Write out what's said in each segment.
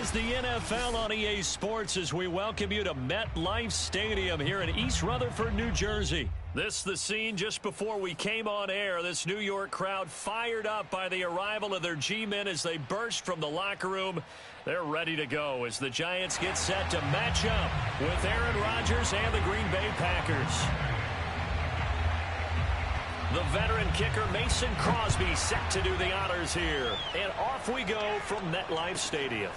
is the NFL on EA Sports as we welcome you to MetLife Stadium here in East Rutherford, New Jersey. This the scene just before we came on air. This New York crowd fired up by the arrival of their G-men as they burst from the locker room. They're ready to go as the Giants get set to match up with Aaron Rodgers and the Green Bay Packers. The veteran kicker Mason Crosby set to do the honors here. And off we go from MetLife Stadium.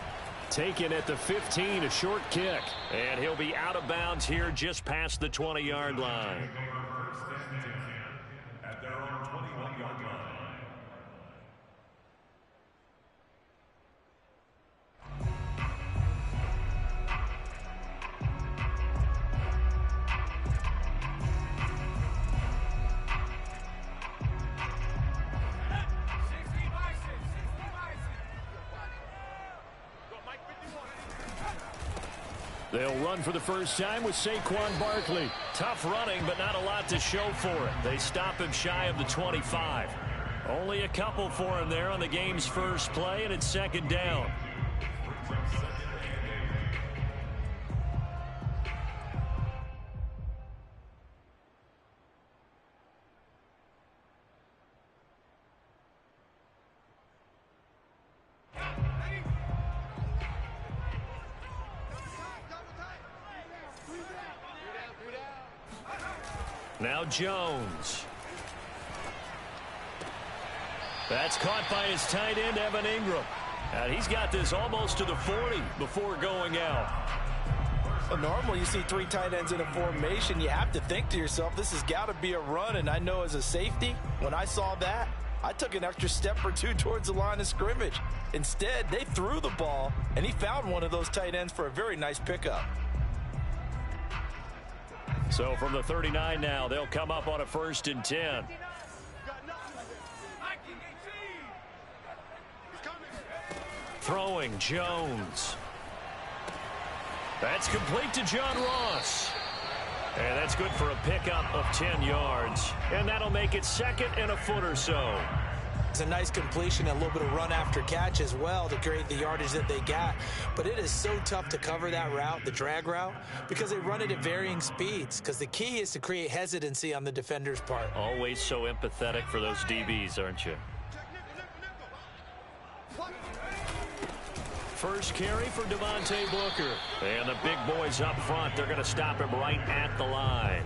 Taken at the 15, a short kick. And he'll be out of bounds here just past the 20-yard line. At their own 21-yard line. They'll run for the first time with Saquon Barkley. Tough running, but not a lot to show for it. They stop him shy of the 25. Only a couple for him there on the game's first play, and it's second down. Now Jones. That's caught by his tight end, Evan Ingram. And he's got this almost to the 40 before going out. Well, normally you see three tight ends in a formation. You have to think to yourself, this has got to be a run. And I know as a safety, when I saw that, I took an extra step or two towards the line of scrimmage. Instead, they threw the ball, and he found one of those tight ends for a very nice pickup. So from the 39 now, they'll come up on a 1st and 10. Throwing Jones. That's complete to John Ross. And that's good for a pickup of 10 yards. And that'll make it second and a foot or so. It's a nice completion and a little bit of run after catch as well to create the yardage that they got. But it is so tough to cover that route, the drag route, because they run it at varying speeds. Because the key is to create hesitancy on the defender's part. Always so empathetic for those DBs, aren't you? First carry for Devontae Booker. And the big boys up front, they're going to stop him right at the line.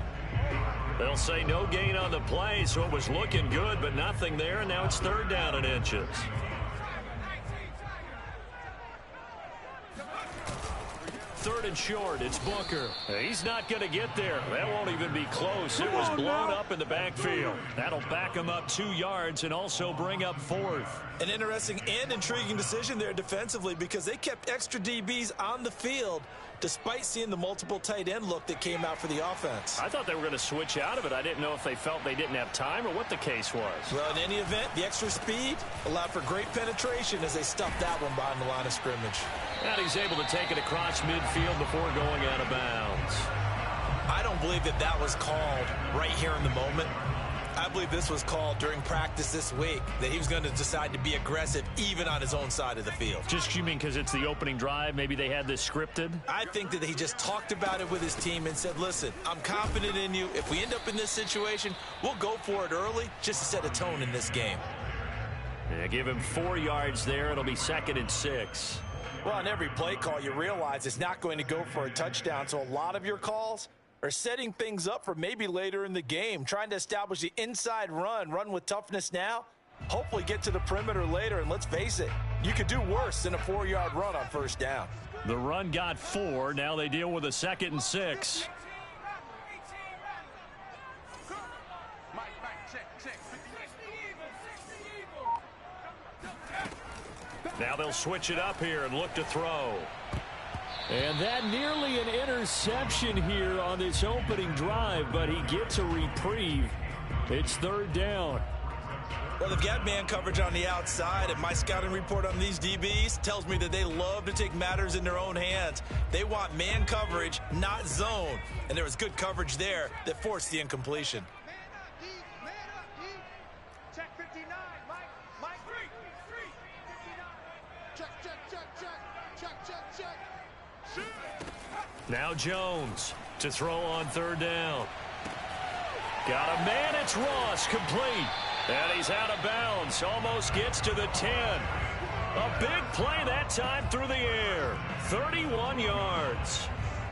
They'll say no gain on the play, so it was looking good, but nothing there, and now it's 3rd down and inches. Third and short, it's Booker. He's not going to get there. That won't even be close. It was blown up in the backfield. That'll back him up 2 yards and also bring up 4th. An interesting and intriguing decision there defensively because they kept extra DBs on the field despite seeing the multiple tight end look that came out for the offense. I thought they were going to switch out of it. I didn't know if they felt they didn't have time or what the case was. Well, in any event, the extra speed allowed for great penetration as they stuffed that one behind the line of scrimmage. And he's able to take it across midfield before going out of bounds. I don't believe that that was called right here in the moment. I believe this was called during practice this week, that he was going to decide to be aggressive even on his own side of the field. Just you mean because it's the opening drive? Maybe they had this scripted? I think that he just talked about it with his team and said, listen, I'm confident in you. If we end up in this situation, we'll go for it early just to set a tone in this game. Yeah, give him 4 yards there. It'll be 2nd and 6. Well, on every play call, you realize it's not going to go for a touchdown, so a lot of your calls are setting things up for maybe later in the game, trying to establish the inside run with toughness now, hopefully get to the perimeter later, and let's face it, you could do worse than a 4-yard run on 1st down. The run got 4. Now they deal with a 2nd and 6. Now they'll switch it up here and look to throw. And that nearly an interception here on this opening drive, but he gets a reprieve. It's 3rd down. Well, they've got man coverage on the outside, and my scouting report on these DBs tells me that they love to take matters in their own hands. They want man coverage, not zone. And there was good coverage there that forced the incompletion. Check 59, Mike. 3, 59. Check. Now Jones to throw on third down. Got a man, it's Ross, complete. And he's out of bounds, almost gets to the 10. A big play that time through the air, 31 yards.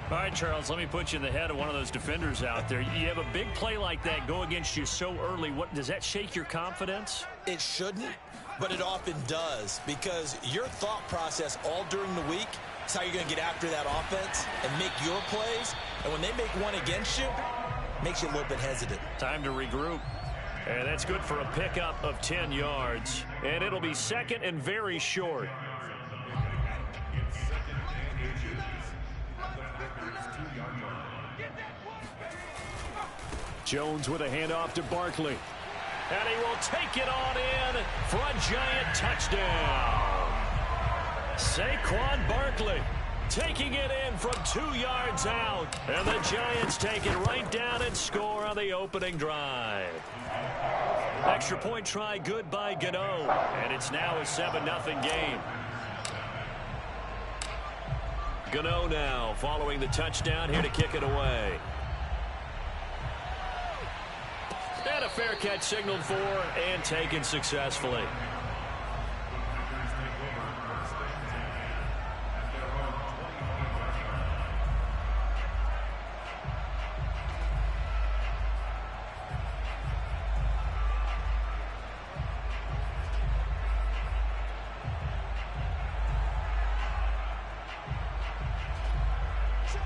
All right, Charles, let me put you in the head of one of those defenders out there. You have a big play like that go against you so early. What does that shake your confidence? It shouldn't, but it often does, because your thought process all during the week is how you're going to get after that offense and make your plays. And when they make one against you, it makes you a little bit hesitant. Time to regroup. And that's good for a pickup of 10 yards. And it'll be second and very short. Jones with a handoff to Barkley. And he will take it on in for a giant touchdown. Saquon Barkley taking it in from 2 yards out. And the Giants take it right down and score on the opening drive. Extra point try good by Gano. And it's now a 7-0 game. Gano now following the touchdown here to kick it away. And a fair catch signaled for and taken successfully.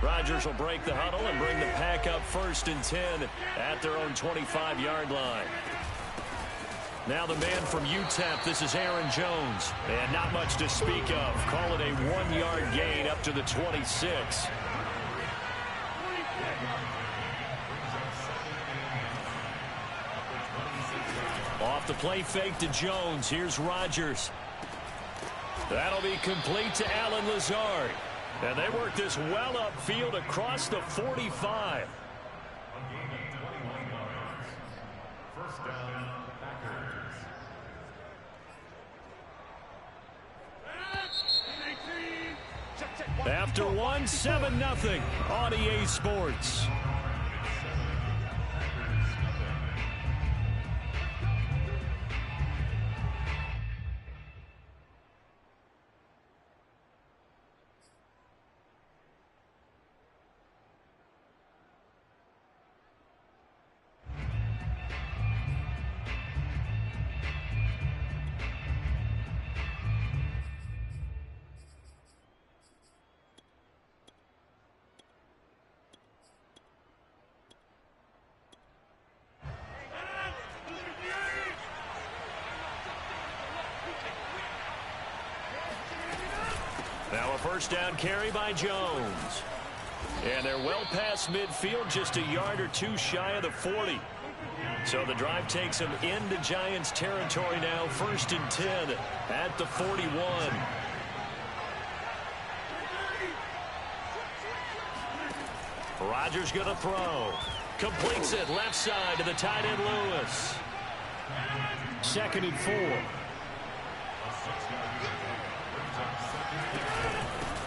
Rodgers will break the huddle and bring the pack up 1st and 10 at their own 25-yard line. Now the man from UTEP, this is Aaron Jones. And not much to speak of. Call it a 1-yard gain up to the 26. Off the play fake to Jones. Here's Rodgers. That'll be complete to Allen Lazard. And they work this well upfield across the 45. After one, 7-0 on EA Sports. Now a first down carry by Jones. And they're well past midfield, just a yard or two shy of the 40. So the drive takes them into Giants territory now, 1st and 10 at the 41. Rodgers going to throw. Completes it left side to the tight end Lewis. 2nd and 4.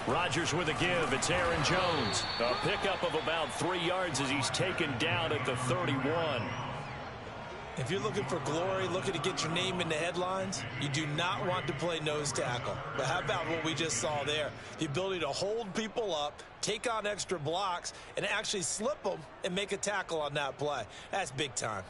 Rodgers with a give. It's Aaron Jones. A pickup of about 3 yards as he's taken down at the 31. If you're looking for glory, looking to get your name in the headlines, you do not want to play nose tackle. But how about what we just saw there? The ability to hold people up, take on extra blocks, and actually slip them and make a tackle on that play. That's big time.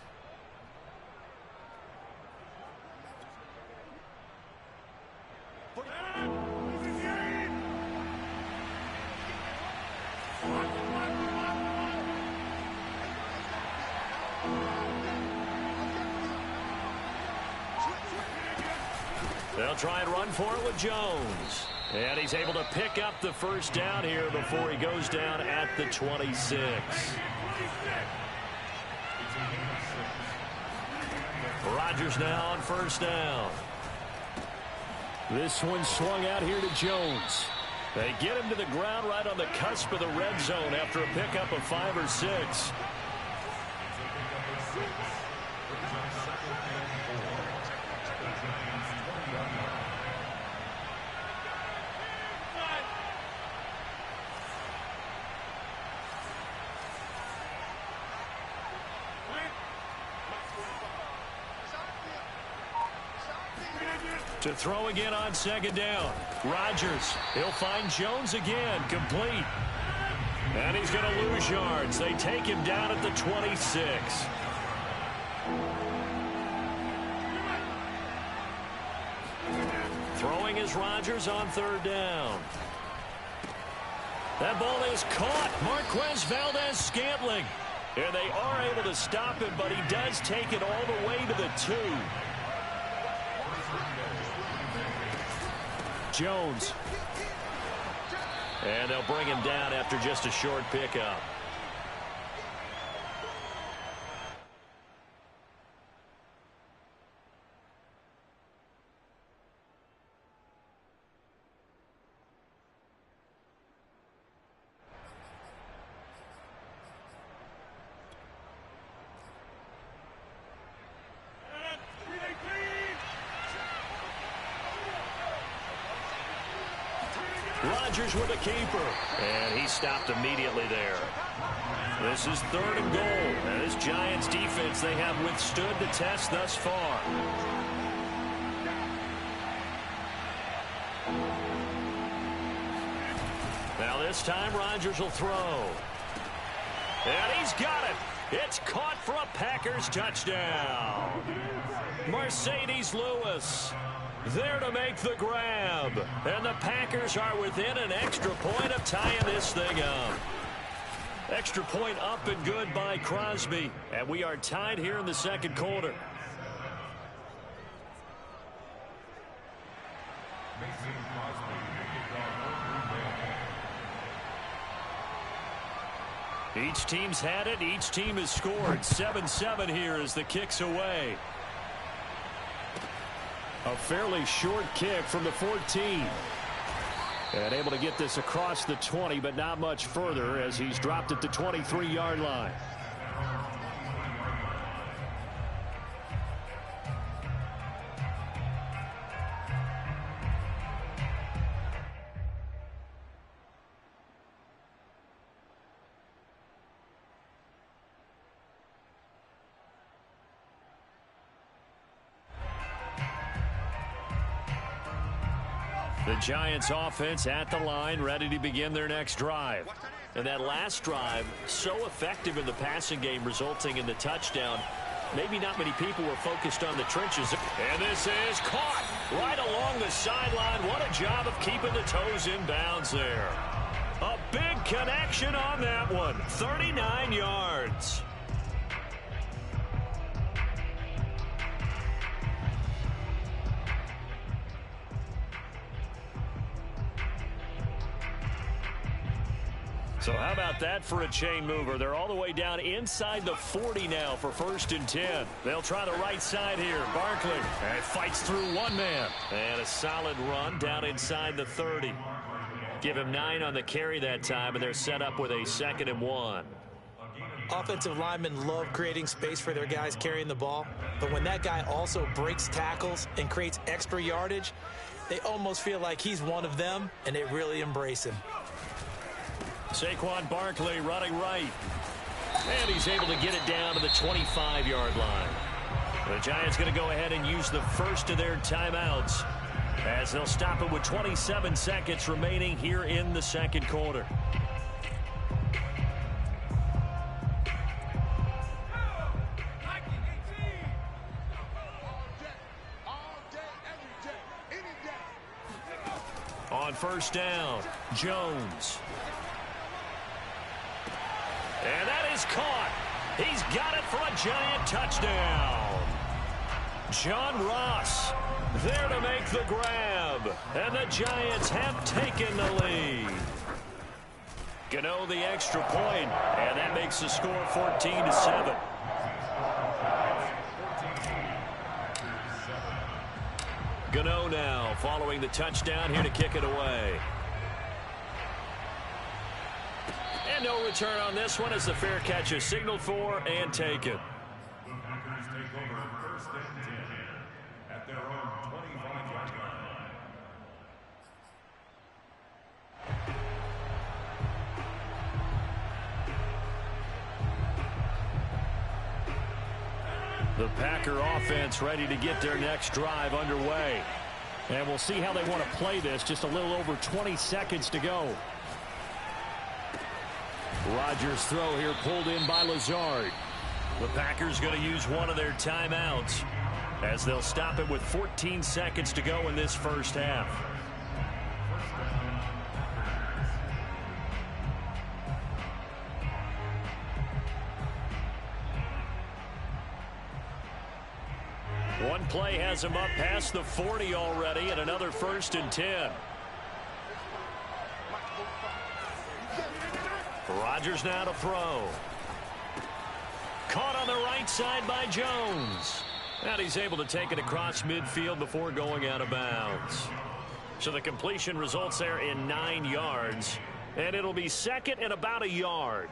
They'll try and run for it with Jones. And he's able to pick up the first down here before he goes down at the 26. Rodgers now on first down. This one swung out here to Jones. They get him to the ground right on the cusp of the red zone after a pickup of 5 or 6. To throw again on second down. Rodgers, he'll find Jones again, complete. And he's going to lose yards. They take him down at the 26. Throwing is Rodgers on third down. That ball is caught. Marquez Valdez-Scantling. And they are able to stop him, but he does take it all the way to the 2. Jones. And they'll bring him down after just a short pickup. Rodgers with a keeper. And he stopped immediately there. This is 3rd and goal. And this Giants defense, they have withstood the test thus far. Now this time Rodgers will throw. And he's got it. It's caught for a Packers touchdown. Mercedes Lewis there to make the grab. And the Packers are within an extra point of tying this thing up. Extra point up and good by Crosby. And we are tied here in the second quarter. Each team's had it. Each team has scored. 7-7 here as the kick's away. A fairly short kick from the 14. And able to get this across the 20, but not much further as he's dropped at the 23-yard line. The Giants offense at the line, ready to begin their next drive. And that last drive, so effective in the passing game, resulting in the touchdown. Maybe not many people were focused on the trenches. And this is caught right along the sideline. What a job of keeping the toes in bounds there. A big connection on that one. 39 yards. So how about that for a chain mover? They're all the way down inside the 40 now for 1st and 10. They'll try the right side here. Barkley and fights through one man. And a solid run down inside the 30. Give him 9 on the carry that time, and they're set up with a 2nd and 1. Offensive linemen love creating space for their guys carrying the ball. But when that guy also breaks tackles and creates extra yardage, they almost feel like he's one of them, and they really embrace him. Saquon Barkley running right. And he's able to get it down to the 25-yard line. The Giants going to go ahead and use the first of their timeouts as they'll stop it with 27 seconds remaining here in the second quarter. On first down, Jones. And that is caught. He's got it for a Giant touchdown. John Ross there to make the grab. And the Giants have taken the lead. Gano the extra point, and that makes the score 14-7. Gano now following the touchdown here to kick it away. And no return on this one as the fair catch is signaled for and taken. Packers take over 1st and 10 at their own 25-yard line. The Packer offense ready to get their next drive underway. And we'll see how they want to play this. Just a little over 20 seconds to go. Rodgers' throw here pulled in by Lazard. The Packers going to use one of their timeouts as they'll stop it with 14 seconds to go in this first half. One play has him up past the 40 already, and another 1st and 10. Rodgers now to throw. Caught on the right side by Jones. And he's able to take it across midfield before going out of bounds. So the completion results there in 9 yards. And it'll be 2nd and about a yard.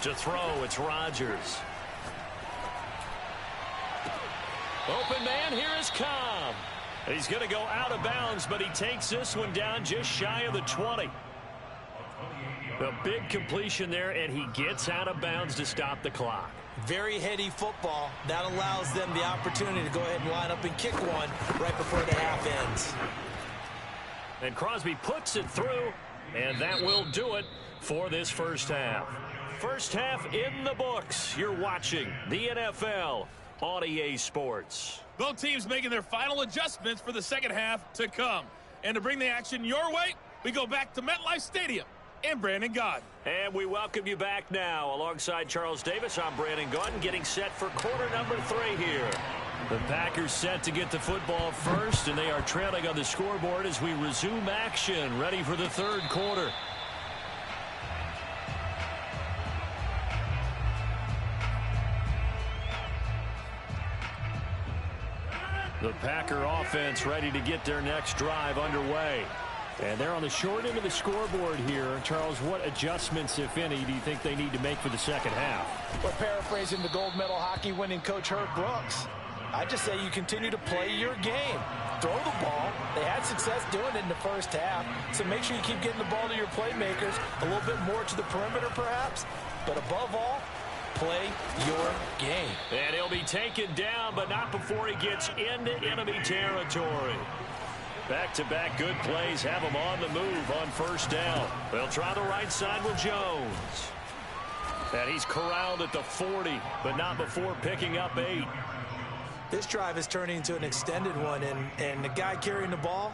To throw, it's Rodgers. Open man, here is Cobb. He's going to go out of bounds, but he takes this one down just shy of the 20. A big completion there, and he gets out of bounds to stop the clock. Very heady football. That allows them the opportunity to go ahead and line up and kick one right before the half ends. And Crosby puts it through, and that will do it for this first half. First half in the books. You're watching the NFL on EA Sports. Both teams making their final adjustments for the second half to come. And to bring the action your way, we go back to MetLife Stadium and Brandon Gaudin. And we welcome you back now. Alongside Charles Davis, I'm Brandon Gaudin, getting set for quarter number 3 here. The Packers set to get the football first, and they are trailing on the scoreboard as we resume action, ready for the 3rd quarter. The Packer offense ready to get their next drive underway. And they're on the short end of the scoreboard here. Charles, what adjustments, if any, do you think they need to make for the second half? Well, paraphrasing the gold medal hockey winning coach Herb Brooks, I just say you continue to play your game. Throw the ball. They had success doing it in the first half. So make sure you keep getting the ball to your playmakers, a little bit more to the perimeter perhaps. But above all, play your game. And he'll be taken down, but not before he gets into enemy territory. Back-to-back good plays have him on the move on first down. They'll try the right side with Jones. And he's corralled at the 40, but not before picking up 8. This drive is turning into an extended one, and the guy carrying the ball,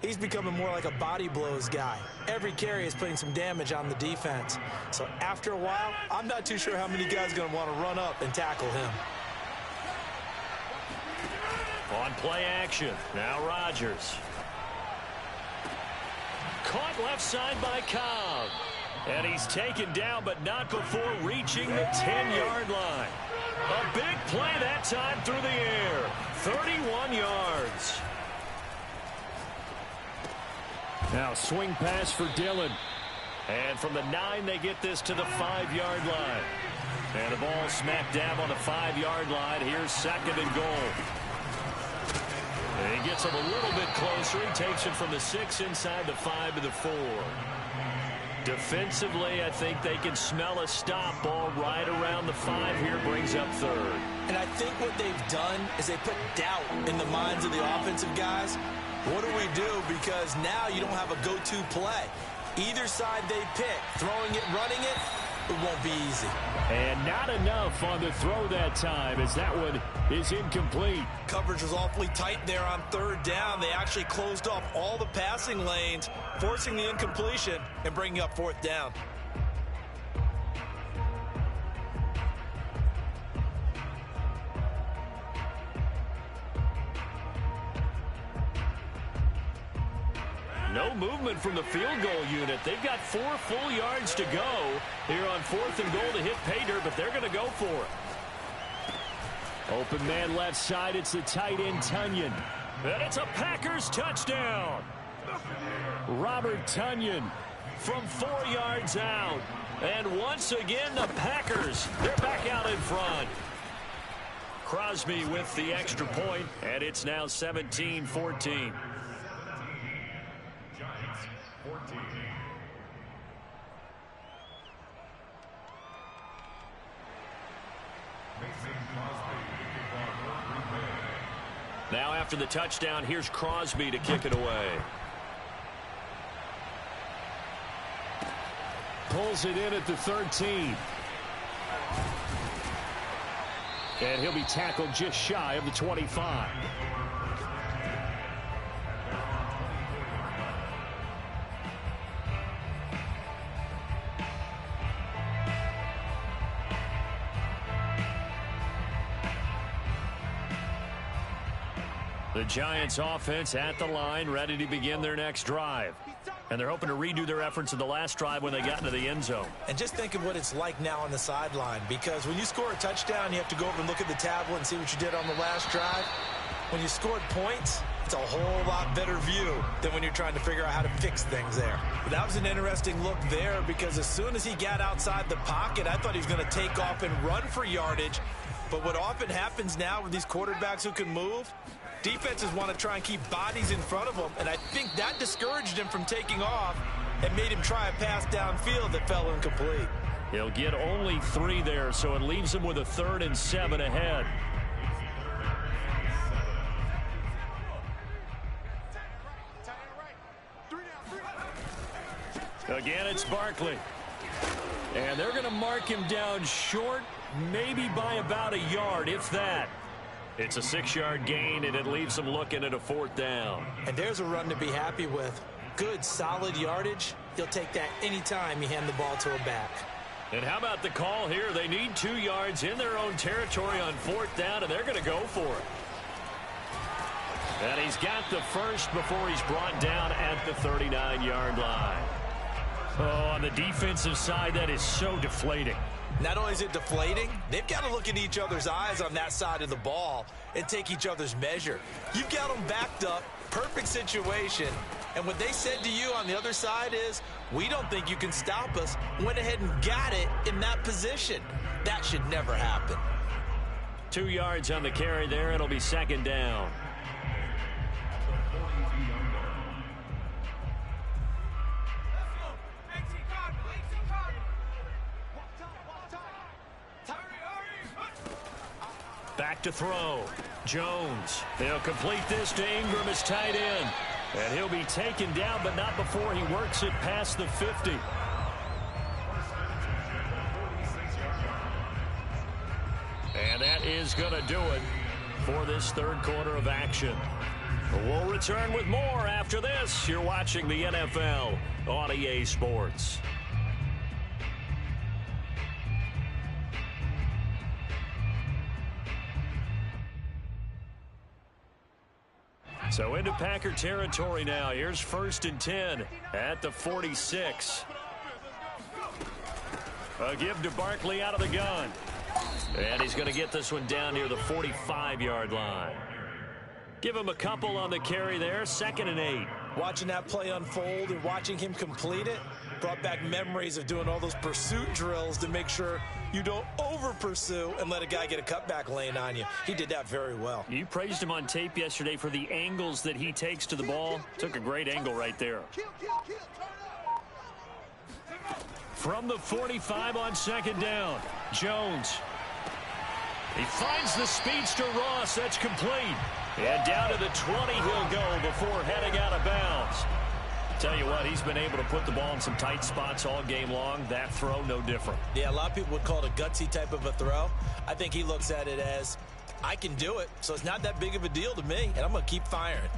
he's becoming more like a body blows guy. Every carry is putting some damage on the defense. So after a while, I'm not too sure how many guys are going to want to run up and tackle him. On play action, now Rodgers. Caught left side by Cobb. And he's taken down, but not before reaching the 10-yard line. A big play that time through the air. 31 yards. Now swing pass for Dillon. And from the 9, they get this to the 5-yard line. And the ball smacked down on the 5-yard line. Here's 2nd and goal. And he gets him a little bit closer. He takes it from the 6 inside the 5 to the 4. Defensively, I think they can smell a stop. Ball right around the 5 here, brings up 3rd. And I think what they've done is they put doubt in the minds of the offensive guys. What do we do? Because now you don't have a go-to play. Either side they pick, throwing it, running it, it won't be easy. And not enough on the throw that time, as that one is incomplete. Coverage was awfully tight there on 3rd down. They actually closed off all the passing lanes, forcing the incompletion and bringing up 4th down. No movement from the field goal unit. They've got 4 full yards to go here on 4th and goal to hit pay dirt, but they're going to go for it. Open man left side. It's the tight end, Tunyon. And it's a Packers touchdown. Robert Tonyan from 4 yards out. And once again, the Packers, they're back out in front. Crosby with the extra point, and it's now 17-14. 14. Now after the touchdown, here's Crosby to kick it away. Pulls it in at the 13. And he'll be tackled just shy of the 25. The Giants offense at the line, ready to begin their next drive. And they're hoping to redo their efforts of the last drive when they got into the end zone. And just think of what it's like now on the sideline, because when you score a touchdown, you have to go over and look at the tablet and see what you did on the last drive. When you scored points, it's a whole lot better view than when you're trying to figure out how to fix things there. But that was an interesting look there, because as soon as he got outside the pocket, I thought he was going to take off and run for yardage. But what often happens now with these quarterbacks who can move, defenses want to try and keep bodies in front of them, and I think that discouraged him from taking off and made him try a pass downfield that fell incomplete. He'll get only 3 there, so it leaves him with a 3rd and 7 ahead. Again, it's Barkley. And they're going to mark him down short, maybe by about a yard, if that. It's a 6-yard gain, and it leaves them looking at a 4th down. And there's a run to be happy with. Good, solid yardage. He'll take that anytime you hand the ball to a back. And how about the call here? They need 2 yards in their own territory on 4th down, and they're going to go for it. And he's got the first before he's brought down at the 39-yard line. Oh, on the defensive side, that is so deflating. Not only is it deflating, they've got to look in each other's eyes on that side of the ball and take each other's measure. You've got them backed up, perfect situation, and what they said to you on the other side is, we don't think you can stop us. Went ahead and got it in that position. That should never happen. 2 yards on the carry there. It'll be 2nd down. Back to throw. Jones. They'll complete this to Ingram as tight end. And he'll be taken down, but not before he works it past the 50. And that is going to do it for this 3rd quarter of action. We'll return with more after this. You're watching the NFL on EA Sports. So into Packer territory now. Here's 1st and 10 at the 46. A give to Barkley out of the gun. And he's going to get this one down near the 45-yard line. Give him a couple on the carry there. 2nd and 8. Watching that play unfold and watching him complete it brought back memories of doing all those pursuit drills to make sure you don't over-pursue and let a guy get a cutback lane on you. He did that very well. You praised him on tape yesterday for the angles that he takes to the ball. Took a great angle right there. From the 45 on 2nd down, Jones. He finds the speedster Ross. That's complete. And down to the 20 he'll go before heading out of bounds. Tell you what, he's been able to put the ball in some tight spots all game long. That throw, no different. Yeah, a lot of people would call it a gutsy type of a throw. I think he looks at it as, I can do it, so it's not that big of a deal to me, and I'm going to keep firing.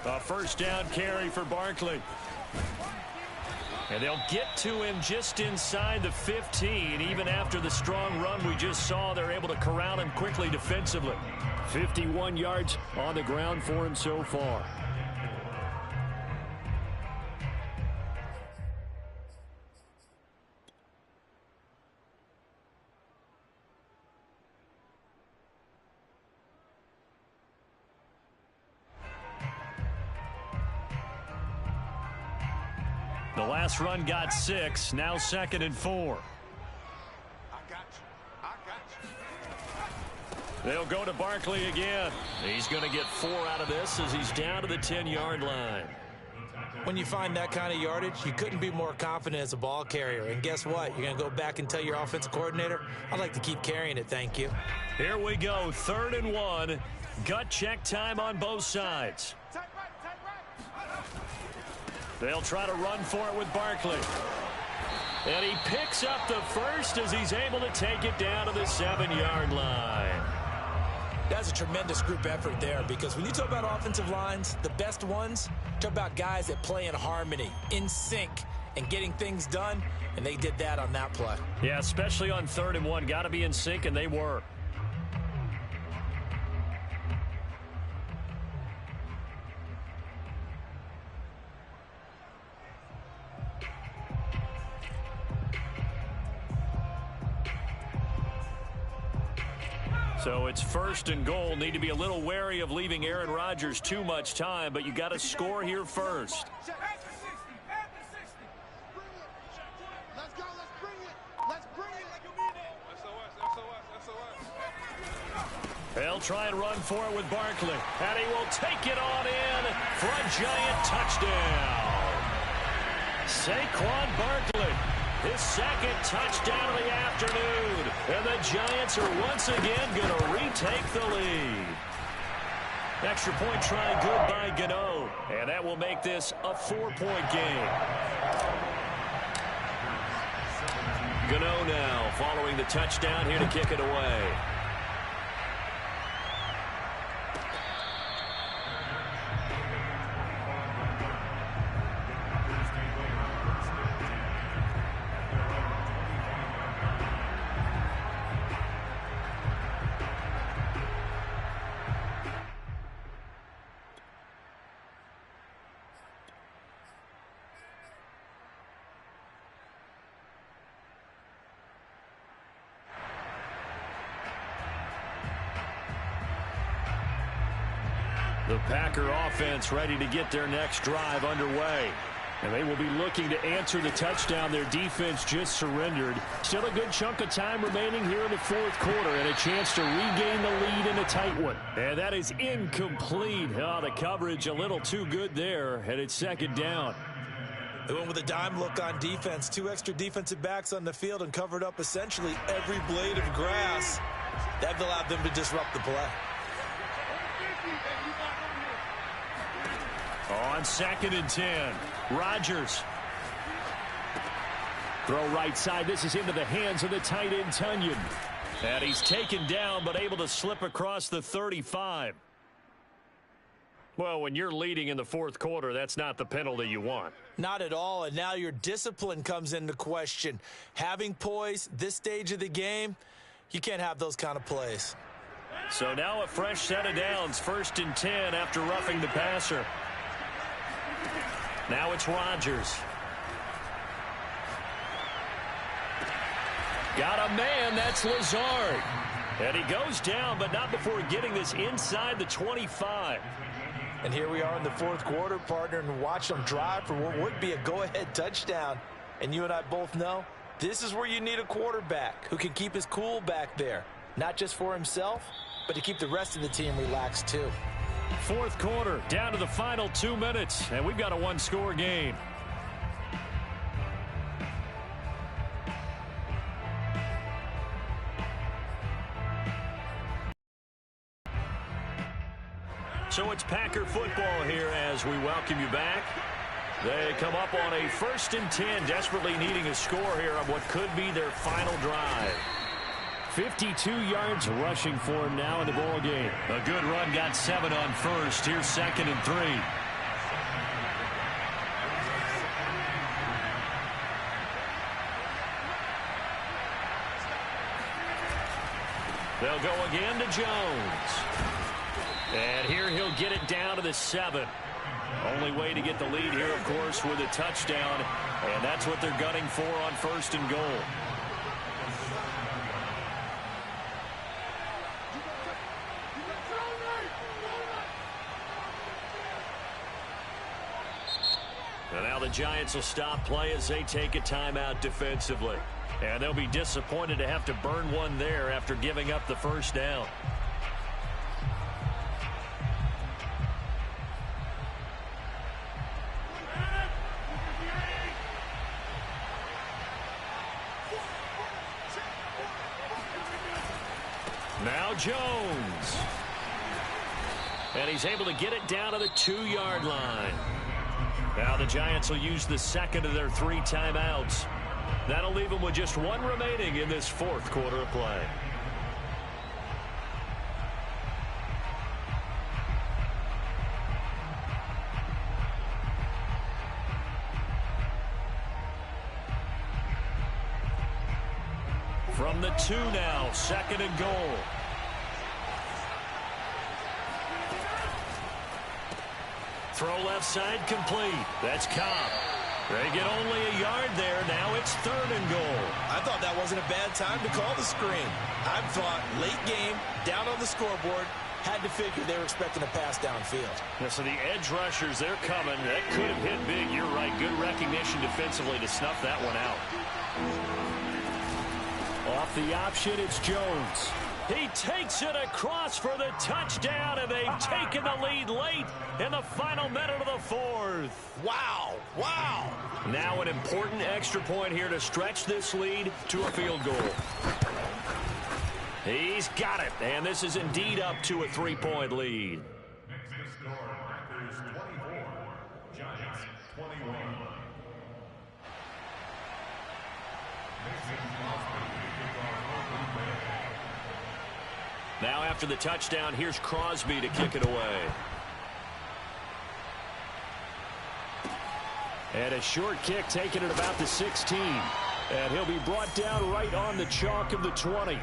A 1st down carry for Barkley. And they'll get to him just inside the 15. Even after the strong run we just saw, they're able to corral him quickly defensively. 51 yards on the ground for him so far. The last run got 6, now 2nd and 4. They'll go to Barkley again. He's going to get 4 out of this as he's down to the 10-yard line. When you find that kind of yardage, you couldn't be more confident as a ball carrier. And guess what? You're going to go back and tell your offensive coordinator, I'd like to keep carrying it, thank you. Here we go, 3rd and 1. Gut check time on both sides. They'll try to run for it with Barkley. And he picks up the first as he's able to take it down to the 7-yard line. That's a tremendous group effort there, because when you talk about offensive lines, the best ones, talk about guys that play in harmony, in sync, and getting things done, and they did that on that play. Yeah, especially on 3rd and 1. Got to be in sync, and they were. So it's 1st and goal. Need to be a little wary of leaving Aaron Rodgers too much time, but you got to score here first. They'll try and run for it with Barkley, and he will take it on in for a giant touchdown. Saquon Barkley, his 2nd touchdown of the afternoon. And the Giants are once again going to retake the lead. Extra point try good by Gano. And that will make this a 4-point game. Gano now following the touchdown here to kick it away. The Packer offense ready to get their next drive underway. And they will be looking to answer the touchdown their defense just surrendered. Still a good chunk of time remaining here in the 4th quarter, and a chance to regain the lead in a tight one. And that is incomplete. Oh, the coverage a little too good there, and it's 2nd down. They went with a dime look on defense. 2 extra defensive backs on the field and covered up essentially every blade of grass. That allowed them to disrupt the play. On 2nd and 10, Rodgers. Throw right side. This is into the hands of the tight end, Tunyon. And he's taken down, but able to slip across the 35. Well, when you're leading in the 4th quarter, that's not the penalty you want. Not at all, and now your discipline comes into question. Having poise this stage of the game, you can't have those kind of plays. So now a fresh set of downs, 1st and 10 after roughing the passer. Now it's Rodgers. Got a man, that's Lazard. And he goes down, but not before getting this inside the 25. And here we are in the 4th quarter, partner, and watch them drive for what would be a go-ahead touchdown. And you and I both know this is where you need a quarterback who can keep his cool back there. Not just for himself, but to keep the rest of the team relaxed too. 4th quarter, down to the final 2 minutes, and we've got a 1-score game. So it's Packer football here as we welcome you back. They come up on a 1st and 10, desperately needing a score here on what could be their final drive. 52 yards rushing for him now in the ball game. A good run, got 7 on 1st. Here's 2nd and 3. They'll go again to Jones. And here he'll get it down to the 7. Only way to get the lead here, of course, with a touchdown. And that's what they're gunning for on 1st and goal. And now the Giants will stop play as they take a timeout defensively. And they'll be disappointed to have to burn one there after giving up the first down. Now Jones. And he's able to get it down to the 2-yard line. Now the Giants will use the second of their 3 timeouts. That'll leave them with just 1 remaining in this 4th quarter of play. From the 2 now, 2nd and goal. Throw left side complete. That's Cobb. They get only a yard there. Now it's 3rd and goal. I thought that wasn't a bad time to call the screen. I thought late game, down on the scoreboard, had to figure they were expecting a pass downfield. Yeah, so the edge rushers, they're coming. That could have hit big. You're right. Good recognition defensively to snuff that one out. Off the option, it's Jones. He takes it across for the touchdown, and they've taken the lead late in the final minute of the 4th. Wow, wow. Now an important extra point here to stretch this lead to a field goal. He's got it, and this is indeed up to a 3-point lead. Next to score, Packers 24, Giants 21. Now after the touchdown, here's Crosby to kick it away. And a short kick taken at about the 16. And he'll be brought down right on the chalk of the 20.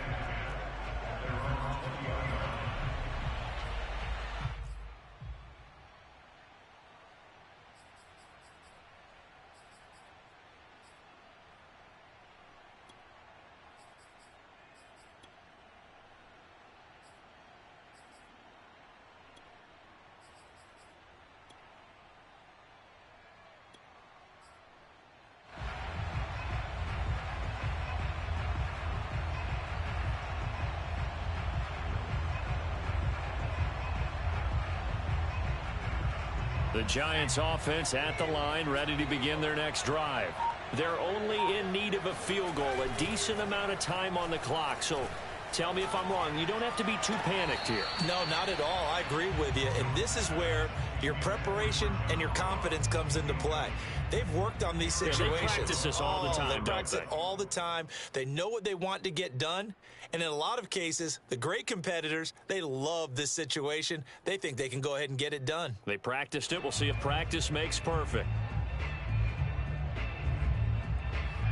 The Giants offense at the line, ready to begin their next drive. They're only in need of a field goal, a decent amount of time on the clock. So tell me if I'm wrong. You don't have to be too panicked here. No, not at all. I agree with you. And this is where your preparation and your confidence comes into play. They've worked on these situations. They practice this all the time, They practice it all the time. They know what they want to get done. And in a lot of cases, the great competitors, they love this situation. They think they can go ahead and get it done. They practiced it. We'll see if practice makes perfect.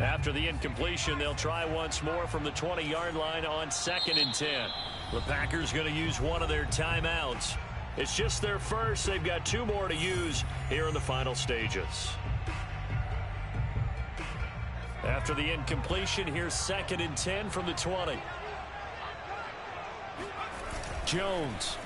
After the incompletion, they'll try once more from the 20-yard line on 2nd and 10. The Packers going to use one of their timeouts. It's just their first. They've got 2 more to use here in the final stages. After the incompletion, here's 2nd and 10 from the 20. Jones.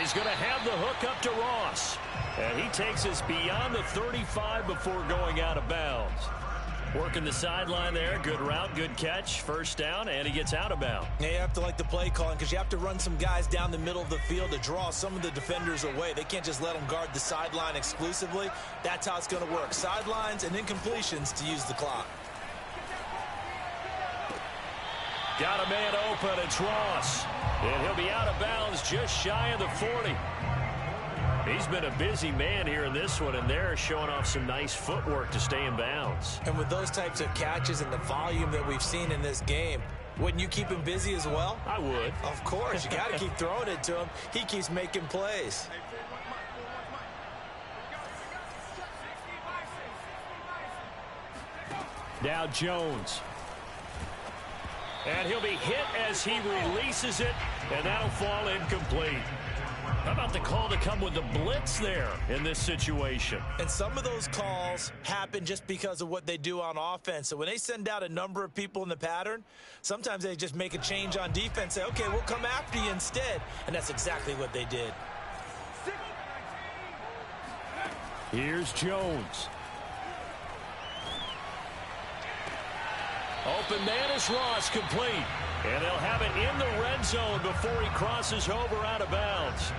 He's going to have the hook up to Ross. And he takes us beyond the 35 before going out of bounds. Working the sideline there. Good route, good catch. First down, and he gets out of bounds. Yeah, you have to like the play calling because you have to run some guys down the middle of the field to draw some of the defenders away. They can't just let them guard the sideline exclusively. That's how it's going to work. Sidelines and incompletions to use the clock. Got a man open. It's Ross. And he'll be out of bounds just shy of the 40. He's been a busy man here in this one, and they're showing off some nice footwork to stay in bounds. And with those types of catches and the volume that we've seen in this game, wouldn't you keep him busy as well? I would. Of course. You got to keep throwing it to him. He keeps making plays. Now Jones. And he'll be hit as he releases it, and that'll fall incomplete. How about the call to come with the blitz there in this situation? And some of those calls happen just because of what they do on offense. So when they send out a number of people in the pattern, sometimes they just make a change on defense, say, okay, we'll come after you instead. And that's exactly what they did. Here's Jones. Open man is Ross, complete. And they'll have it in the red zone before he crosses over out of bounds.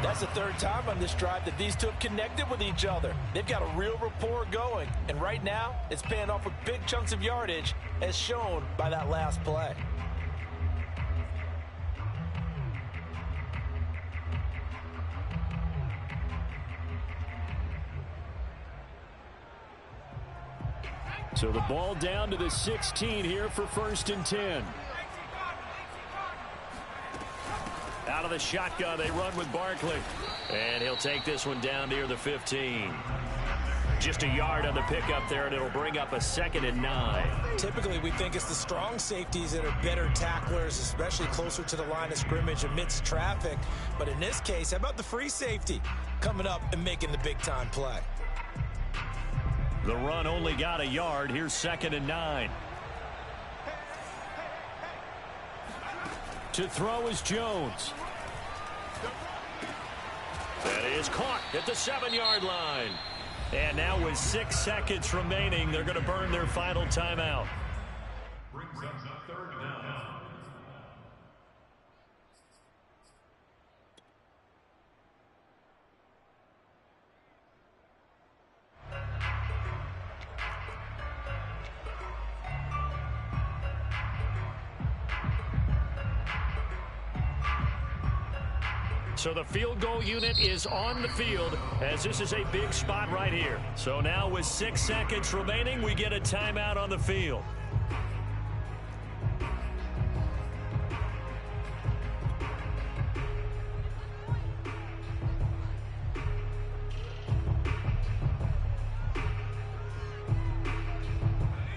That's the third time on this drive that these two have connected with each other. They've got a real rapport going. And right now, it's paying off with big chunks of yardage, as shown by that last play. So the ball down to the 16 here for 1st and 10. Out of the shotgun, they run with Barkley. And he'll take this one down near the 15. Just a yard on the pickup there, and it'll bring up a 2nd and 9. Typically, we think it's the strong safeties that are better tacklers, especially closer to the line of scrimmage amidst traffic. But in this case, how about the free safety coming up and making the big-time play? The run only got a yard. Here's 2nd and 9. To throw is Jones. That is caught at the 7-yard line. And now with 6 seconds remaining, they're going to burn their final timeout. Brings up 3rd down. So the field goal unit is on the field, as this is a big spot right here. So now with 6 seconds remaining, we get a timeout on the field.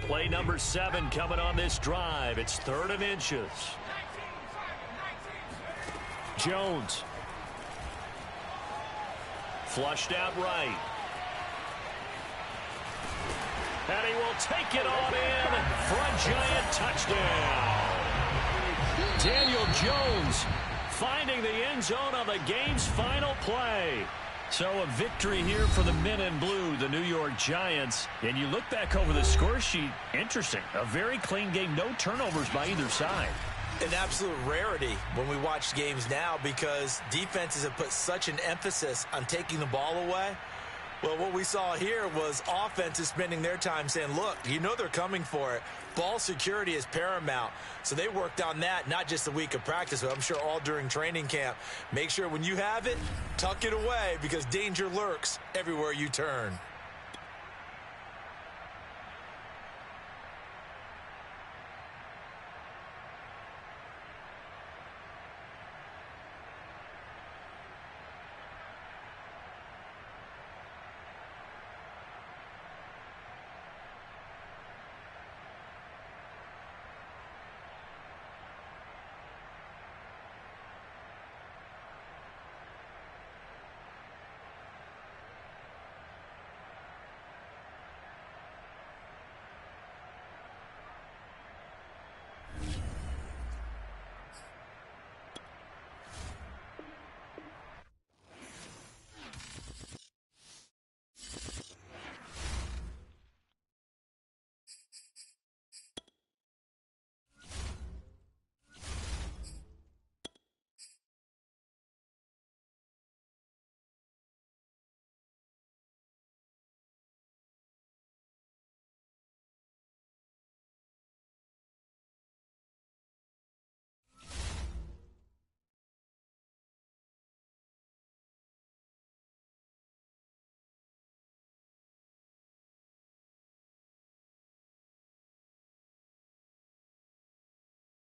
Play number 7 coming on this drive. It's 3rd and inches. Jones. Flushed out right. And he will take it on in for a giant touchdown. Daniel Jones finding the end zone on the game's final play. So a victory here for the men in blue, the New York Giants. And you look back over the score sheet, interesting. A very clean game, no turnovers by either side. An absolute rarity when we watch games now, because defenses have put such an emphasis on taking the ball away. Well, what we saw here was offenses spending their time saying, look, you know they're coming for it. Ball security is paramount. So they worked on that, not just a week of practice, but I'm sure all during training camp. Make sure when you have it, tuck it away, because danger lurks everywhere you turn.